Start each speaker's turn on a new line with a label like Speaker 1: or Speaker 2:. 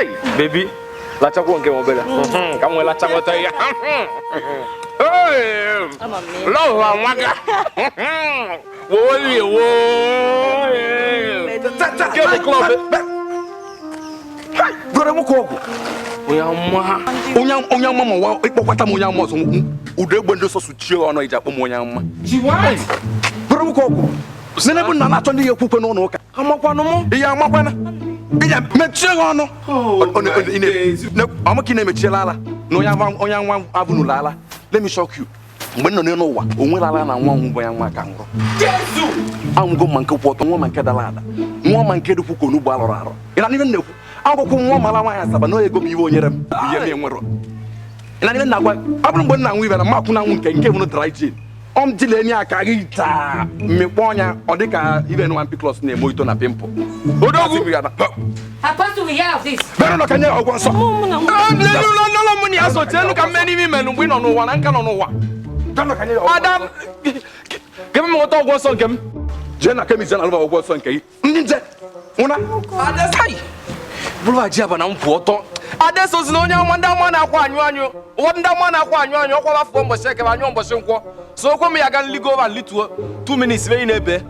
Speaker 1: Hey, baby. La chako nke mo bela. Kamu la chako to ya. Hey. Love amaka. Wo ye wo. Get the club. Hey, brother mo ko ko. Onya mama wa ikpokwata mo nya mo so udegbondo so suchie ono ija kpo mo nya mma. Jiwa. Brother mo ko ko. Nene bu na na to ndi yekwu no no ka. Amakwa no mo. Iya amakwa na. Iya mechie ono. Ne amaki na mechie lala. No onya nwa avunu lala. Let me shock you. Mgbe no ne no wa, onwe lala na nwa nwo ya nwa ka ngro. Jesu. Ango manke kwoto nwa manke dalada. Nwa manke du puko nu bu aloro aro. Ina ni ne akwụkwọ nwa mala nwa ya saba na ego m iwe onyere m ihe na enwero ina ni na gwa abụrụ mgbe nna nwa ibere makwu na nwu nke bụ dry gin jile ni aka gị taa mmekpọ ọnya ọ dị ka ibe nwa piclos na-emo ito na pimple odogwu
Speaker 2: Apostle, we hear of this.
Speaker 1: Bero no kanye ọgwọ nsọ lelo mu ni aso tienu ka mmeni mi menu mgbe nọ n'ụwa na nka nọ n'ụwa Adam gebe m ụtọ ọgwọ nsọ nke m je na kemi je na ọgwọ nsọ nke gị ndị nje ụna adesai bulu ajiaba na mpu ọtọ adeso si na onye ama ndị ama na-akwa anyụ ụfọdụ ndị ama na-akwa anyụ ọkwa afọ mbọchị ekebe anyụ mbọchị nkwọ so okwe m ya ga nligo over lituo 2 minutes be ị na-ebe